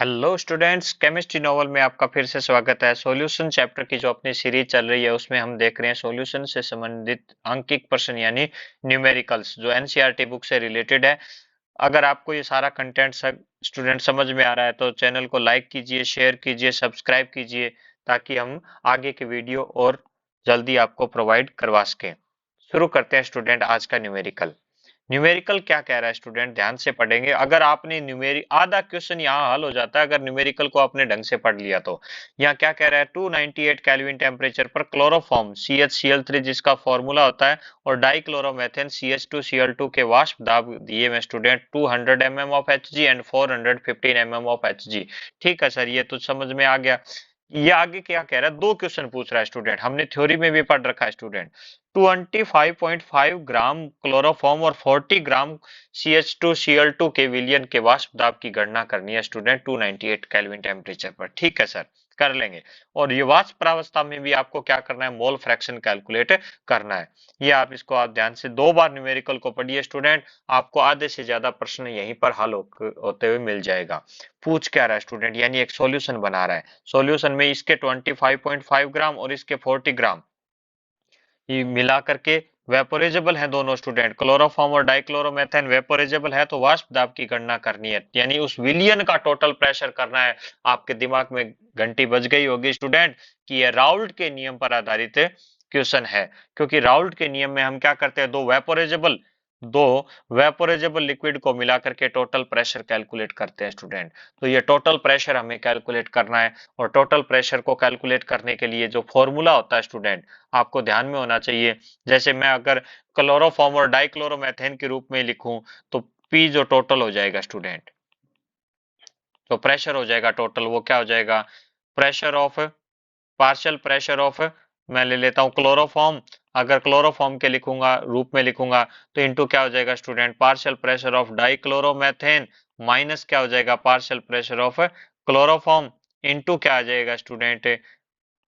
Hello students, chemistry novel में आपका फिर से स्वागत है। सॉल्यूशन चैप्टर की जो अपनी सीरीज चल रही है उसमें हम देख रहे हैं सॉल्यूशन से संबंधित अंकित प्रश्न यानी न्यूमेरिकल्स जो एनसीईआरटी बुक से रिलेटेड है। अगर आपको ये सारा कंटेंट स्टूडेंट समझ में आ रहा है तो चैनल को लाइक कीजिए, शेयर कीजिए, सब्सक्राइब कीजिए ताकि हम आगे के वीडियो और जल्दी आपको प्रोवाइड करवा सकें। शुरू करते हैं स्टूडेंट आज का न्यूमेरिकल। न्यूमेरिकल क्या कह रहा है स्टूडेंट, ध्यान से पढ़ेंगे। अगर आपने न्यूमेरी आधा क्वेश्चन यहाँ हल हो जाता है अगर न्यूमेरिकल को आपने ढंग से पढ़ लिया तो। यहाँ क्या कह रहा है, 298 केल्विन टेम्परेचर पर क्लोरोफॉर्म CH Cl3 जिसका फॉर्मूला होता है और डाइक्लोरोमेथेन CH2Cl2 के वाष्प दाब दिए हुए student 200 mm of Hg and 415 mm of Hg। ठीक है सर, ये तो समझ में आ गया। ये आगे क्या कह रहा है, दो क्वेश्चन पूछ रहा है स्टूडेंट, हमने थ्योरी में भी पढ़ रखा है स्टूडेंट। 25.5 ग्राम क्लोरोफॉर्म और 40 ग्राम CH2Cl2 के विलियन के वाष्प दाब की गणना करनी है स्टूडेंट 298 केल्विन टेम्परेचर पर। ठीक है सर, कर लेंगे। और ये वाष्प प्रावस्था में भी आपको क्या करना है, मोल फ्रैक्शन कैलकुलेट करना है। ये आप ध्यान से दो बार न्यूमेरिकल को पढ़िए स्टूडेंट, आपको आधे से ज्यादा प्रश्न यहीं पर हल होते हुए मिल जाएगा। पूछ क्या रहा है स्टूडेंट, यानी एक सॉल्यूशन बना रहा है। सॉल्यूशन में इसके 25.5 ग्राम और इसके 40 ग्राम ये मिला करके वेपोरेजेबल है दोनों स्टूडेंट। क्लोरोफॉर्म और डाइक्लोरोमेथेन वेपोरेजेबल है तो वाष्प दाब की गणना करनी है, यानी उस विलियन का टोटल प्रेशर करना है। आपके दिमाग में घंटी बज गई होगी स्टूडेंट कि ये राउल्ट के नियम पर आधारित क्वेश्चन है, क्योंकि राउल्ट के नियम में हम क्या करते हैं, दो वेपोरेजेबल लिक्विड को मिला करके टोटल प्रेशर कैलकुलेट करते हैं स्टूडेंट। तो ये टोटल प्रेशर हमें कैलकुलेट करना है और टोटल प्रेशर को कैलकुलेट करने के लिए जो फॉर्मूला होता है स्टूडेंट आपको ध्यान में होना चाहिए। जैसे मैं अगर क्लोरोफॉर्म और डाइक्लोरोमेथेन के रूप में लिखूं तो पी जो टोटल हो जाएगा स्टूडेंट, तो प्रेशर हो जाएगा टोटल, वो क्या हो जाएगा, pressure of partial pressure of, मैं ले लेता हूं क्लोरोफॉर्म। अगर क्लोरोफॉर्म के लिखूंगा रूप में लिखूंगा तो इंटू क्या हो जाएगा student, partial pressure of dichloromethane minus क्या हो जाएगा, partial pressure of chloroform into क्या आ जाएगा स्टूडेंट,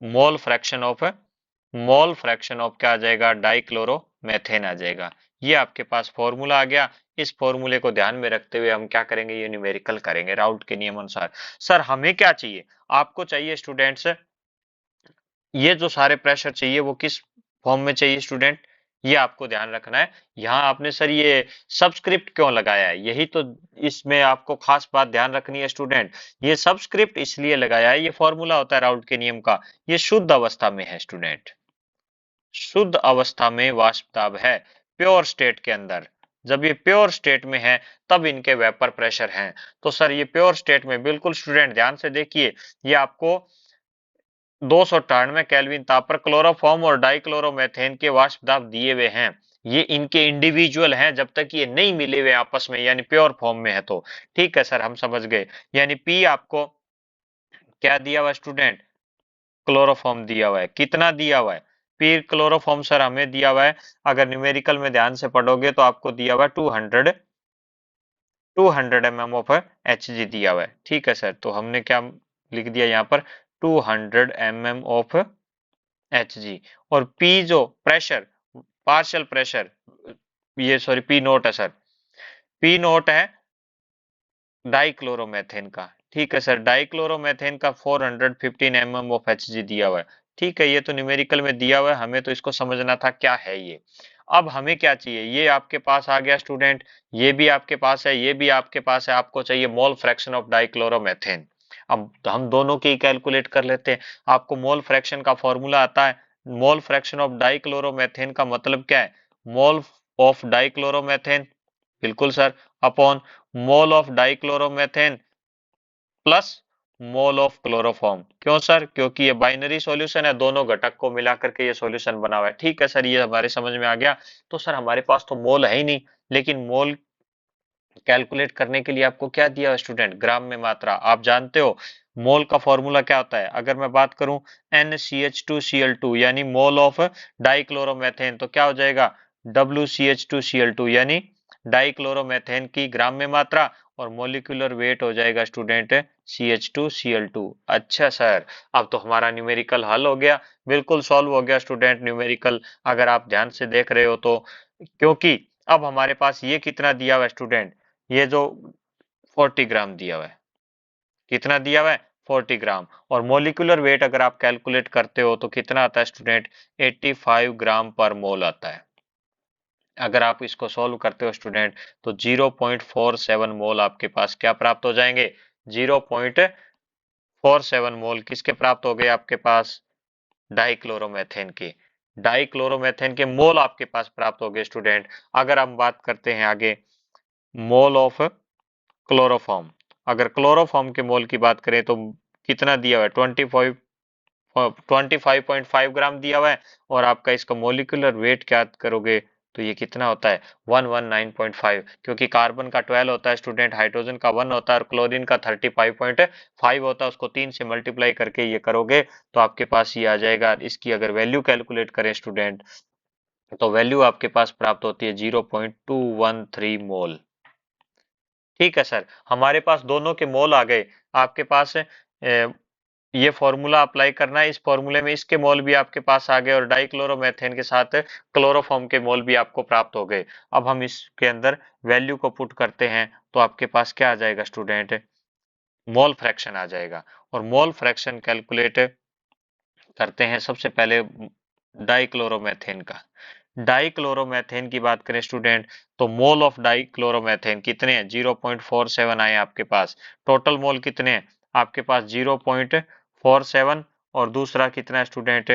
मोल फ्रैक्शन ऑफ क्या आ जाएगा, डाइक्लोरोमेथेन आ जाएगा। ये आपके पास फॉर्मूला आ गया। इस फॉर्मूले को ध्यान में रखते हुए हम क्या करेंगे, ये न्यूमेरिकल करेंगे राउट के नियम अनुसार। सर हमें क्या चाहिए, आपको चाहिए स्टूडेंट्स ये जो सारे प्रेशर चाहिए वो किस फॉर्म में चाहिए स्टूडेंट, ये आपको ध्यान रखना है। यहाँ आपने सर ये सबस्क्रिप्ट क्यों लगाया है, यही तो इसमें आपको खास बात ध्यान रखनी है स्टूडेंट। ये सबस्क्रिप्ट इसलिए लगाया है, ये फॉर्मूला होता है राउट के नियम का, ये शुद्ध अवस्था में है स्टूडेंट। शुद्ध अवस्था में वाष्प दाब है, प्योर स्टेट के अंदर। जब ये प्योर स्टेट में है तब इनके वेपर प्रेशर हैं। तो सर ये प्योर स्टेट में, बिल्कुल स्टूडेंट ध्यान से देखिए, ये आपको 298 केल्विन ताप पर क्लोरोफॉर्म और डाइक्लोरोमेथेन के वाष्प दाब दिए हुए हैं। ये इनके इंडिविजुअल हैं जब तक ये नहीं मिले हुए आपस में, यानी प्योर फॉर्म में है तो। ठीक है सर, हम समझ गए। यानी पी आपको क्या दिया हुआ है स्टूडेंट, क्लोरोफॉर्म दिया हुआ है। कितना दिया हुआ है, पी क्लोरोफॉर्म सर हमें दिया हुआ है, अगर न्यूमेरिकल में ध्यान से पढ़ोगे तो आपको दिया हुआ है 200 mm ऑफ Hg दिया हुआ है। ठीक है सर, तो हमने क्या लिख दिया यहाँ पर, 200 mm ऑफ Hg। और P जो प्रेशर, पार्शियल प्रेशर, ये सॉरी P नोट है सर, P नोट है डाइक्लोरोमेथेन का। ठीक है सर, डाइक्लोरोमेथेन का 415 mm ऑफ Hg दिया हुआ है। ठीक है, ये तो न्यूमेरिकल में दिया हुआ है, हमें तो इसको समझना था क्या है ये। अब हमें क्या चाहिए, ये आपके पास आ गया स्टूडेंट, ये भी आपके पास है, ये भी आपके पास है। आपको चाहिए मोल फ्रैक्शन ऑफ डाइक्लोरोमेथेन। अब हम दोनों की कैलकुलेट कर लेते हैं। आपको मोल फ्रैक्शन का फॉर्मूला आता है, मोल फ्रैक्शन ऑफ डाइक्लोरोमेथेन का मतलब क्या है, मोल ऑफ डाइक्लोरोमेथेन, बिल्कुल sir, upon mole of dichloromethane plus mole of chloroform. क्यों सर, क्योंकि ये बाइनरी सॉल्यूशन है, दोनों घटक को मिला करके ये सॉल्यूशन बना हुआ है। ठीक है सर, ये हमारे समझ में आ गया। तो सर हमारे पास तो मोल है ही नहीं, लेकिन मोल कैलकुलेट करने के लिए आपको क्या दिया स्टूडेंट, ग्राम में मात्रा। आप जानते हो मोल का फॉर्मूला क्या होता है, अगर मैं बात करूं NCH2Cl2 यानी मोल ऑफ डाइक्लोरोमेथेन, तो क्या हो जाएगा WCH2Cl2 यानी डाइक्लोरोमेथेन की ग्राम में मात्रा, और मोलिकुलर वेट हो जाएगा स्टूडेंट CH2Cl2। अच्छा सर, अब तो हमारा न्यूमेरिकल हल हो गया, बिल्कुल सॉल्व हो गया स्टूडेंट न्यूमेरिकल, अगर आप ध्यान से देख रहे हो तो। क्योंकि अब हमारे पास ये कितना दिया हुआ है स्टूडेंट, ये जो 40 ग्राम दिया हुआ है। कितना दिया हुआ है 40 ग्राम। और मोलिकुलर वेट अगर आप कैलकुलेट करते हो तो कितना आता है स्टूडेंट 85 ग्राम पर मोल आता है। अगर आप इसको सॉल्व करते हो स्टूडेंट तो 0.47 मोल आपके पास क्या प्राप्त हो जाएंगे, 0.47 मोल किसके प्राप्त हो गए आपके पास, डाइक्लोरोमेथेन के। डाइक्लोरोमेथेन के मोल आपके पास प्राप्त हो गए स्टूडेंट। अगर हम बात करते हैं आगे मोल ऑफ क्लोरोफॉर्म, अगर क्लोरोफॉर्म के मोल की बात करें तो कितना दिया हुआ है 25.5 ग्राम दिया हुआ है। और आपका इसका मोलिकुलर वेट क्या करोगे तो ये कितना होता है 119.5, क्योंकि कार्बन का 12 होता है स्टूडेंट, हाइड्रोजन का 1 होता है और क्लोरीन का 35.5 होता है। उसको 3 से मल्टीप्लाई करके ये करोगे तो आपके पास ये आ जाएगा। इसकी अगर वैल्यू कैलकुलेट करें स्टूडेंट तो वैल्यू आपके पास प्राप्त होती है 0.213 मोल। ठीक है सर, हमारे पास दोनों के मोल आ गए। आपके पास ये फॉर्मूला अप्लाई करना है, इस फॉर्मूले में इसके मोल भी आपके पास आ गए और डाइक्लोरोमेथेन के साथ क्लोरोफॉर्म के मोल भी आपको प्राप्त हो गए। अब हम इसके अंदर वैल्यू को पुट करते हैं तो आपके पास क्या आ जाएगा स्टूडेंट, मोल फ्रैक्शन आ जाएगा। और मोल फ्रैक्शन कैलकुलेट करते हैं सबसे पहले डाइक्लोरोमेथेन का। डाइक्लोरोमेथेन की बात करें स्टूडेंट तो मोल ऑफ डाइक्लोरोमेथेन कितने हैं 0.47 आए आपके पास। टोटल मोल कितने हैं आपके पास 0.47 और दूसरा कितना है स्टूडेंट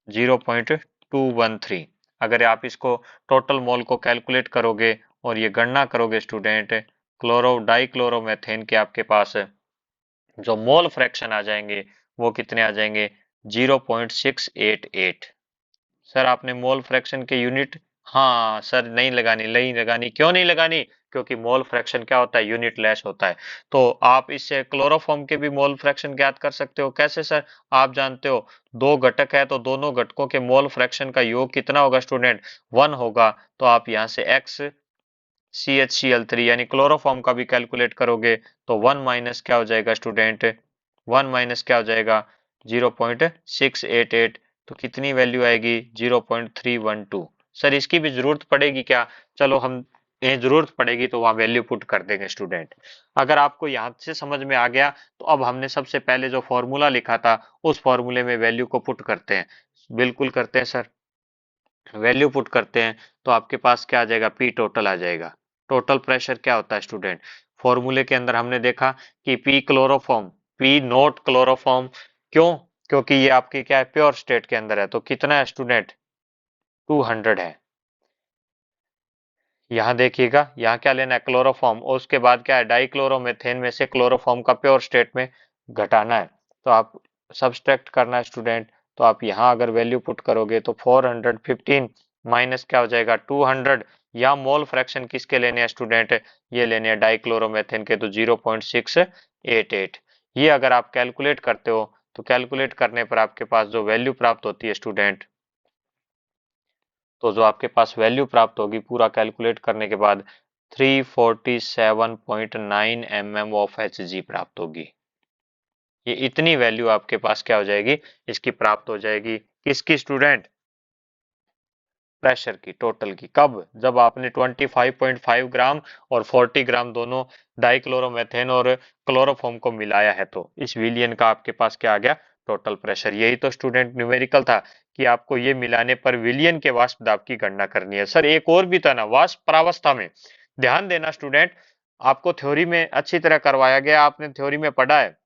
0.213। अगर आप इसको टोटल मोल को कैलकुलेट करोगे और ये गणना करोगे स्टूडेंट डाइक्लोरोमेथेन के आपके पास जो मोल फ्रैक्शन आ जाएंगे वो कितने आ जाएंगे 0.688। सर आपने मोल फ्रैक्शन के यूनिट, हाँ सर नहीं लगानी क्यों नहीं लगानी, क्योंकि मोल फ्रैक्शन क्या होता है यूनिट लेस होता है। तो आप इससे क्लोरोफॉर्म के भी मोल फ्रैक्शन ज्ञात कर सकते हो। कैसे सर, आप जानते हो दो घटक है तो दोनों घटकों के मोल फ्रैक्शन का योग कितना होगा स्टूडेंट 1 होगा। तो आप यहाँ से एक्स CHCl3 यानी क्लोरोफॉर्म का भी कैलकुलेट करोगे तो 1 माइनस क्या हो जाएगा स्टूडेंट, 1 माइनस क्या हो जाएगा 0.688। तो कितनी वैल्यू आएगी 0.312। सर इसकी भी जरूरत पड़ेगी क्या, चलो हम ये जरूरत पड़ेगी तो वहां वैल्यू पुट कर देंगे स्टूडेंट। अगर आपको यहाँ से समझ में आ गया तो अब हमने सबसे पहले जो फॉर्मूला लिखा था उस फॉर्मूले में वैल्यू को पुट करते हैं। बिल्कुल करते हैं सर, वैल्यू पुट करते हैं तो आपके पास क्या आ जाएगा पी टोटल आ जाएगा। टोटल प्रेशर क्या होता है स्टूडेंट, फॉर्मूले के अंदर हमने देखा कि P chloroform, P not chloroform, क्यों, क्योंकि ये आपकी क्या है प्योर स्टेट के अंदर है। तो कितना है स्टूडेंट 200 है। यहाँ देखिएगा यहाँ क्या लेना है क्लोरोफॉर्म और उसके बाद क्या है डाइक्लोरोमेथेन में से क्लोरोफॉर्म का प्योर स्टेट में घटाना है। तो आप सब्सट्रैक्ट करना है स्टूडेंट। तो आप यहाँ अगर वैल्यू पुट करोगे तो 415 माइनस क्या हो जाएगा 200। या मोल फ्रैक्शन किसके लेने हैं स्टूडेंट, ये लेने हैं डाइक्लोरोमेथेन के तो 0.688। ये अगर आप कैलकुलेट करते हो तो कैलकुलेट करने पर आपके पास जो वैल्यू प्राप्त होती है स्टूडेंट, तो जो आपके पास वैल्यू प्राप्त होगी पूरा कैलकुलेट करने के बाद 347.9 mm ऑफ Hg प्राप्त होगी। ये इतनी वैल्यू आपके पास क्या हो जाएगी इसकी प्राप्त हो जाएगी, किसकी स्टूडेंट, प्रेशर की, टोटल की। कब, जब आपने 25.5 ग्राम और 40 ग्राम दोनों डाइक्लोरोमेथेन और क्लोरोफॉर्म को मिलाया है तो इस विलियन का आपके पास क्या आ गया टोटल प्रेशर। यही तो स्टूडेंट न्यूमेरिकल था कि आपको ये मिलाने पर विलियन के वाष्प दाब की गणना करनी है। सर एक और भी था ना वाष्प प्रावस्था में, ध्यान देना स्टूडेंट, आपको थ्योरी में अच्छी तरह करवाया गया, आपने थ्योरी में पढ़ा है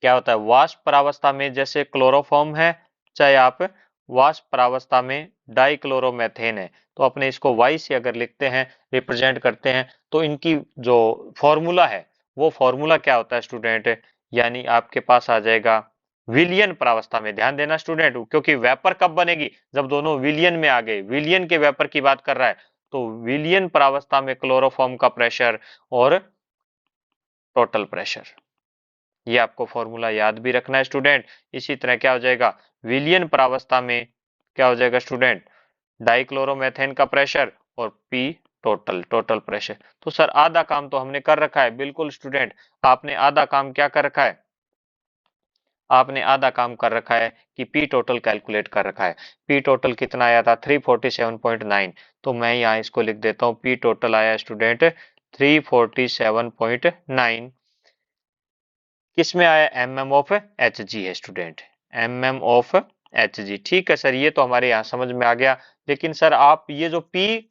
क्या होता है वाष्प परावस्था में, जैसे क्लोरोफॉर्म है चाहे आप वाष्प परावस्था में डाइक्लोरोमेथेन है तो अपने इसको वाई से अगर लिखते हैं रिप्रेजेंट करते हैं तो इनकी जो फॉर्मूला है वो फॉर्मूला क्या होता है स्टूडेंट, यानी आपके पास आ जाएगा विलियन प्रावस्था में। ध्यान देना स्टूडेंट, क्योंकि वेपर कब बनेगी जब दोनों विलियन में आ गए, विलियन के वेपर की बात कर रहा है। तो विलियन प्रावस्था में क्लोरोफॉर्म का प्रेशर और टोटल प्रेशर, ये आपको फॉर्मूला याद भी रखना है स्टूडेंट। इसी तरह क्या हो जाएगा विलियन प्रावस्था में क्या हो जाएगा स्टूडेंट डाइक्लोरोमेथेन का प्रेशर और पी टोटल, टोटल प्रेशर। तो सर आधा काम तो हमने कर रखा है, बिल्कुल स्टूडेंट, आपने आधा काम क्या कर रखा है, आपने आधा काम कर रखा है कि पी टोटल कैलकुलेट कर रखा है। पी टोटल कितना आया था 347.9। तो मैं यहाँ इसको लिख देता हूँ पी टोटल आया स्टूडेंट 347.9 किसमें आया, mm ऑफ Hg है स्टूडेंट, mm ऑफ Hg। ठीक है सर, ये तो हमारे यहाँ समझ में आ गया। लेकिन सर आप ये जो P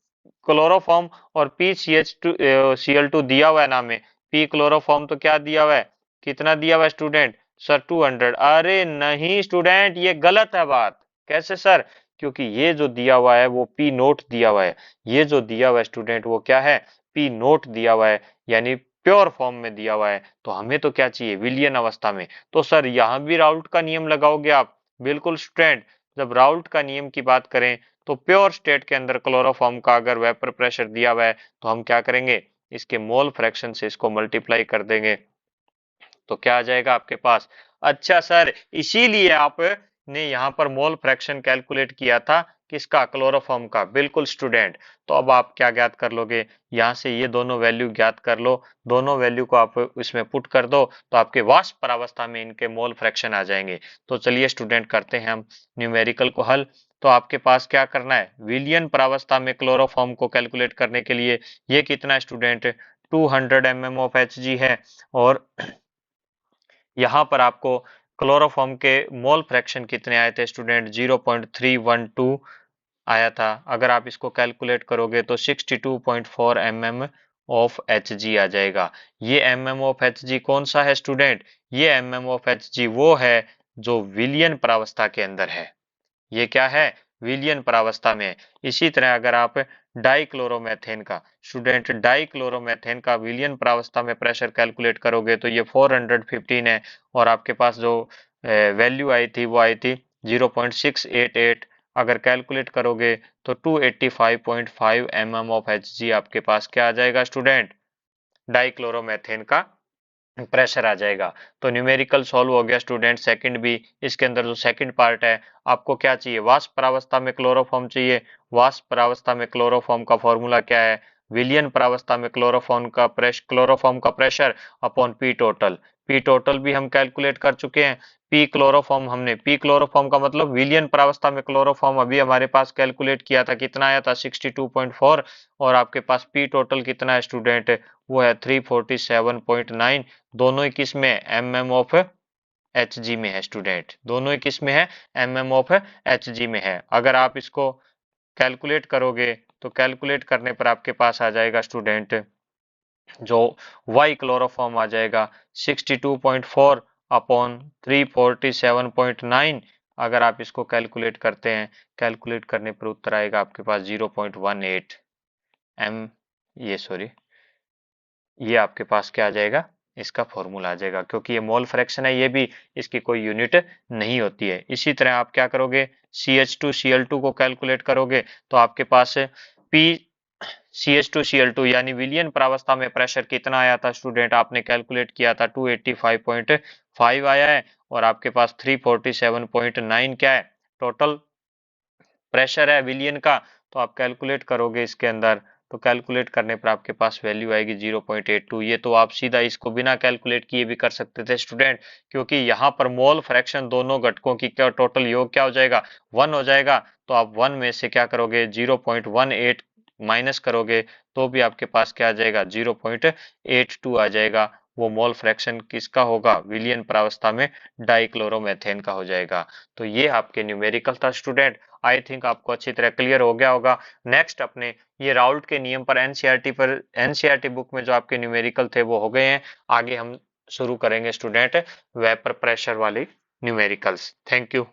क्लोरोफॉर्म और Cl2 दिया हुआ है नाम में, P क्लोरोफॉर्म तो क्या दिया हुआ है, कितना दिया हुआ है स्टूडेंट, सर 200। अरे नहीं स्टूडेंट, ये गलत है बात। कैसे सर, क्योंकि ये जो दिया हुआ है वो P नोट दिया हुआ है, ये जो दिया हुआ है स्टूडेंट वो क्या है, P नोट दिया हुआ है, यानी प्योर फॉर्म में दिया हुआ है। तो हमें तो क्या चाहिए, विलियन अवस्था में। तो सर यहाँ भी राउल्ट का नियम लगाओगे आप, बिल्कुल स्टूडेंट। जब राउल्ट का नियम की बात करें तो प्योर स्टेट के अंदर क्लोरोफॉर्म का अगर वेपर प्रेशर दिया हुआ है तो हम क्या करेंगे, इसके मोल फ्रैक्शन से इसको मल्टीप्लाई कर देंगे, तो क्या आ जाएगा आपके पास। अच्छा सर, इसीलिए आपने यहाँ पर मोल फ्रैक्शन कैलकुलेट किया था, किसका, क्लोरोफॉर्म का, बिल्कुल स्टूडेंट। तो अब आप क्या ज्ञात कर लोगे, यहाँ से ये दोनों वैल्यू ज्ञात कर लो, दोनों वैल्यू को आप इसमें पुट कर दो तो आपके वाष्प परावस्था में इनके मोल फ्रैक्शन आ जाएंगे। तो चलिए स्टूडेंट करते हैं हम न्यूमेरिकल को हल। तो आपके पास क्या करना है, विलियन परावस्था में क्लोरोफॉर्म को कैलकुलेट करने के लिए ये कितना स्टूडेंट, 200 mm ऑफ Hg है, और यहाँ पर आपको क्लोरोफॉर्म के मोल फ्रैक्शन कितने आए थे स्टूडेंट, 0.312 आया था। अगर आप इसको कैलकुलेट करोगे तो 62.4 mm ऑफ Hg आ जाएगा। ये mm ऑफ Hg कौन सा है स्टूडेंट, ये mm ऑफ Hg वो है जो विलियन प्रावस्था के अंदर है, ये क्या है, विलियन प्रावस्था में। इसी तरह अगर आप डाइक्लोरोमेथेन का, स्टूडेंट डाइक्लोरोमेथेन का विलियन प्रावस्था में प्रेशर कैलकुलेट करोगे तो ये 415 है, और आपके पास जो वैल्यू आई थी वो आई थी 0.688। अगर कैलकुलेट करोगे तो 285.5 mm ऑफ Hg आपके पास क्या आ जाएगा स्टूडेंट, डाइक्लोरोमेथेन का प्रेशर आ जाएगा। तो न्यूमेरिकल सॉल्व हो गया स्टूडेंट, सेकंड भी। इसके अंदर जो सेकंड पार्ट है, आपको क्या चाहिए, वाष्प परावस्था में क्लोरोफॉर्म चाहिए। वाष्प परावस्था में क्लोरोफॉर्म का फॉर्मूला क्या है, विलियन परावस्था में क्लोरोफॉर्म का pressure upon P total. P total भी हम कैलकुलेट कर चुके हैं। पी क्लोरोफॉर्म का मतलब विलियन परावस्था में क्लोरोफॉर्म अभी हमारे पास कैलकुलेट किया था, कितना आया था 62.4, और आपके पास पी टोटल कितना है स्टूडेंट, वो है 347.9। दोनों ही किस में, mm ऑफ Hg में है स्टूडेंट, दोनों ही किस में है, mm ऑफ Hg में है। अगर आप इसको कैलकुलेट करोगे तो कैलकुलेट करने पर आपके पास आ जाएगा स्टूडेंट, जो वाई क्लोरोफॉर्म आ जाएगा 62.4 अपॉन 347.9। अगर आप इसको कैलकुलेट करते हैं, कैलकुलेट करने पर उत्तर आएगा आपके पास 0.18 एम, ये सॉरी, ये आपके पास क्या आ जाएगा, इसका फॉर्मूला आ जाएगा। क्योंकि ये मोल फ्रैक्शन है, ये भी इसकी कोई यूनिट नहीं होती है। इसी तरह आप क्या करोगे, CH2Cl2 को कैलकुलेट करोगे तो आपके पास P CH2Cl2 यानी विलियन प्रावस्था में प्रेशर कितना आया था स्टूडेंट, आपने कैलकुलेट किया था 285.5 आया है, और आपके पास 347.9 क्या है, टोटल प्रेशर है विलियन का। तो आप कैलकुलेट करोगे इसके अंदर, तो कैलकुलेट करने पर आपके पास वैल्यू आएगी 0.82। ये तो आप सीधा इसको बिना कैलकुलेट किए भी कर सकते थे स्टूडेंट, क्योंकि यहाँ पर मोल फ्रैक्शन दोनों घटकों की क्या टोटल योग क्या हो जाएगा, 1 हो जाएगा। तो आप 1 में से क्या करोगे, 0.18 माइनस करोगे तो भी आपके पास क्या आ जाएगा, 0.82 आ जाएगा। वो मोल फ्रैक्शन किसका होगा, विलियन प्रावस्था में डाइक्लोरोमेथेन का हो जाएगा। तो ये आपके न्यूमेरिकल था स्टूडेंट। आई थिंक आपको अच्छी तरह क्लियर हो गया होगा। नेक्स्ट अपने ये राउल्ट के नियम पर एनसीईआरटी बुक में जो आपके न्यूमेरिकल थे वो हो गए हैं। आगे हम शुरू करेंगे स्टूडेंट वेपर प्रेशर वाली न्यूमेरिकल्स। Thank you.